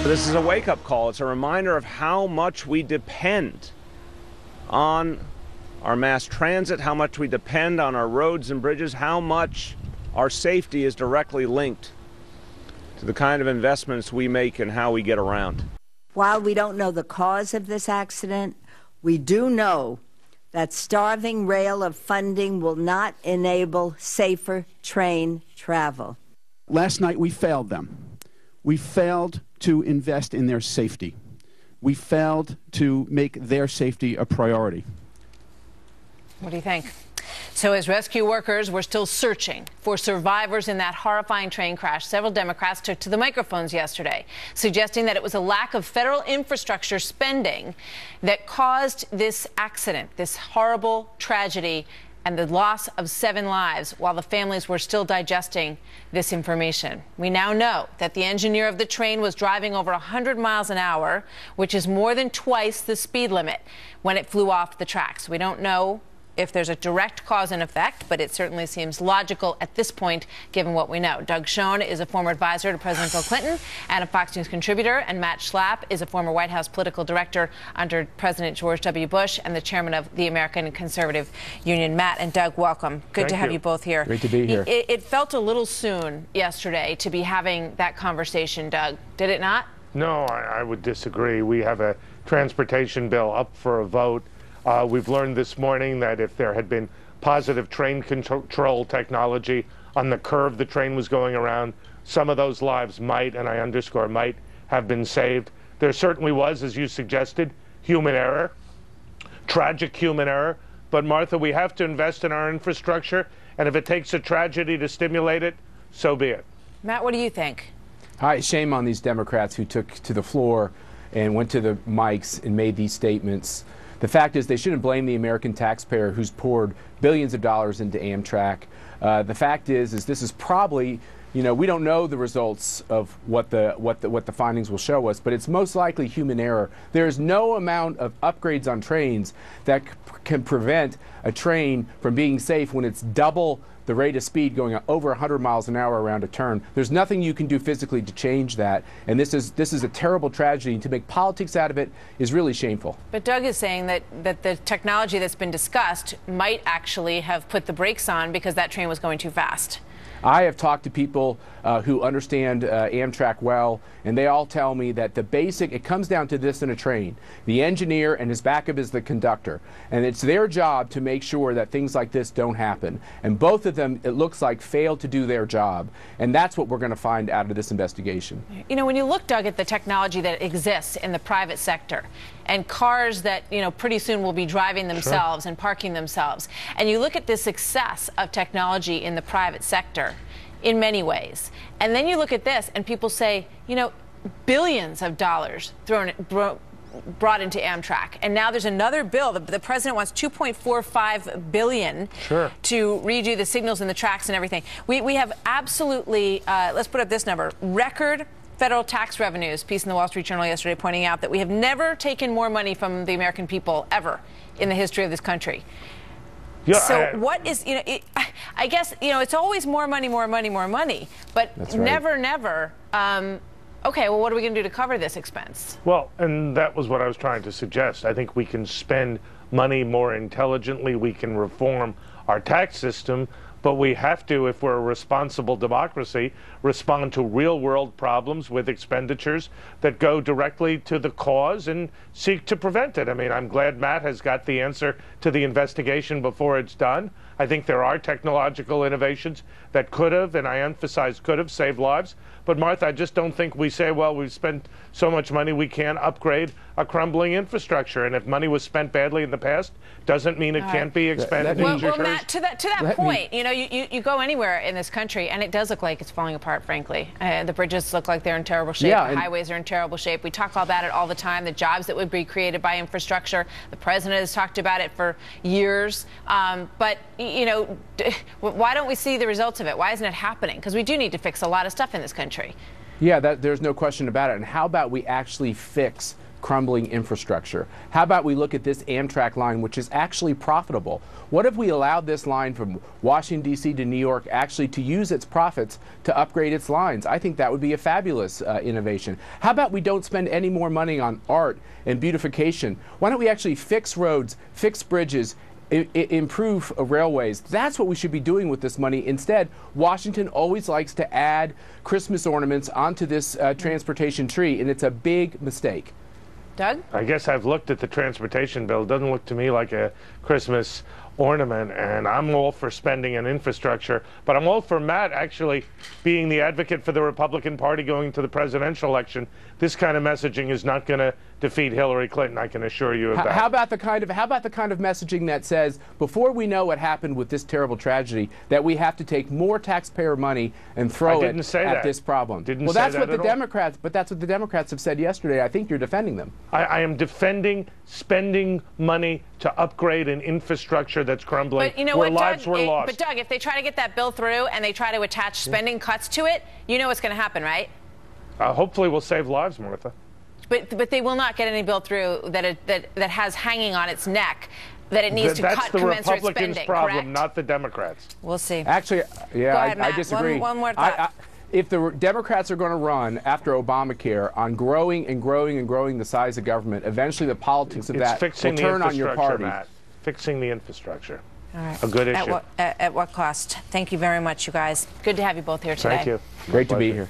This is a wake-up call. It's a reminder of how much we depend on our mass transit, how much we depend on our roads and bridges, how much our safety is directly linked to the kind of investments we make and how we get around. While we don't know the cause of this accident, we do know that starving rail of funding will not enable safer train travel. Last night we failed them. We failed to invest in their safety. We failed to make their safety a priority. What do you think? So as rescue workers were still searching for survivors in that horrifying train crash, several Democrats took to the microphones yesterday, suggesting that it was a lack of federal infrastructure spending that caused this accident, this horrible tragedy, and the loss of 7 lives while the families were still digesting this information. We now know that the engineer of the train was driving over 100 miles an hour, which is more than twice the speed limit when it flew off the tracks. We don't know if there's a direct cause and effect, but it certainly seems logical at this point, given what we know. Doug Schoen is a former advisor to President Bill Clinton and a Fox News contributor, and Matt Schlapp is a former White House political director under President George W. Bush and the chairman of the American Conservative Union. Matt and Doug, welcome. Good to have you both here. Great to be here. It felt a little soon yesterday to be having that conversation, Doug. Did it not? No, I would disagree. We have a transportation bill up for a vote. We've learned this morning that if there had been positive train control technology on the curve the train was going around, some of those lives might, and I underscore might, have been saved. There certainly was, as you suggested, human error, tragic human error. But Martha, we have to invest in our infrastructure, and if it takes a tragedy to stimulate it, so be it. Matt, what do you think? Hi, shame on these Democrats who took to the floor and went to the mics and made these statements. The fact is they shouldn't blame the American taxpayer who's poured billions of dollars into Amtrak. The fact is this is probably, you know, we don't know the results of what the findings will show us, but it's most likely human error. There is no amount of upgrades on trains that can prevent a train from being safe when it's double the rate of speed going over 100 miles an hour around a turn. There's nothing you can do physically to change that, and this is a terrible tragedy. To make politics out of it is really shameful. But Doug is saying that the technology that's been discussed might actually have put the brakes on because that train was going too fast. I have talked to people who understand Amtrak well, and they all tell me that it comes down to this in a train. The engineer and his backup is the conductor. And it's their job to make sure that things like this don't happen. And both of them, it looks like, failed to do their job. And that's what we're going to find out of this investigation. You know, when you look, Doug, at the technology that exists in the private sector, and cars that, you know, pretty soon will be driving themselves and parking themselves, and you look at the success of technology in the private sector in many ways, and then you look at this and people say, you know, billions of dollars brought into Amtrak, and now there's another bill. The president wants $2.45 billion to redo the signals in the tracks and everything. We have absolutely, let's put up this number, record federal tax revenues. Piece in the Wall Street Journal yesterday pointing out that we have never taken more money from the American people ever in the history of this country. Yeah, so what is, you know, I guess, you know, it's always more money, more money, more money, but never, never, okay, well, what are we going to do to cover this expense? Well, and that was what I was trying to suggest. I think we can spend money more intelligently. We can reform our tax system, but we have to, if we're a responsible democracy, respond to real-world problems with expenditures that go directly to the cause and seek to prevent it. I mean, I'm glad Matt has got the answer to the investigation before it's done. I think there are technological innovations that could have, and I emphasize could have, saved lives. But Martha, I just don't think we say, well, we've spent so much money we can't upgrade a crumbling infrastructure. And if money was spent badly in the past, doesn't mean it can't be expended. Well, Matt, to that point, you know, you go anywhere in this country, and it does look like it's falling apart, frankly. The bridges look like they're in terrible shape. The highways are in terrible shape. We talk about it all the time, the jobs that would be created by infrastructure. The president has talked about it for years. But, you know, why don't we see the results of it? Why isn't it happening? Because we do need to fix a lot of stuff in this country. Yeah, there's no question about it. And how about we actually fix crumbling infrastructure? How about we look at this Amtrak line, which is actually profitable? What if we allowed this line from Washington, D.C. to New York actually to use its profits to upgrade its lines? I think that would be a fabulous innovation. How about we don't spend any more money on art and beautification? Why don't we actually fix roads, fix bridges, improve railways? That's what we should be doing with this money. Instead, Washington always likes to add Christmas ornaments onto this transportation tree, and it's a big mistake. Doug? I guess I've looked at the transportation bill. It doesn't look to me like a Christmas ornament, and I'm all for spending on infrastructure, but I'm all for Matt actually being the advocate for the Republican Party going to the presidential election. This kind of messaging is not going to defeat Hillary Clinton, I can assure you of that. How about the kind of messaging that says, before we know what happened with this terrible tragedy, that we have to take more taxpayer money and throw it at this problem? Well, that's what the Democrats. But that's what the Democrats have said yesterday. I think you're defending them. I am defending spending money to upgrade an infrastructure that's crumbling, but you know where what, lives Doug, were lost. But Doug, if they try to get that bill through and they try to attach spending cuts to it, you know what's going to happen, right? Hopefully we'll save lives, Martha. But they will not get any bill through that has hanging on its neck that it needs to cut commensurate spending. That's the Republicans' problem, correct? Not the Democrats. We'll see. Actually, yeah, Go ahead, I Matt. disagree. One more thought. If the Democrats are going to run after Obamacare on growing and growing and growing the size of government, eventually the politics of that will turn on your party. Matt. Fixing the infrastructure. All right. A good issue. At what cost? Thank you very much, you guys. Good to have you both here today. Thank you. Great to be here.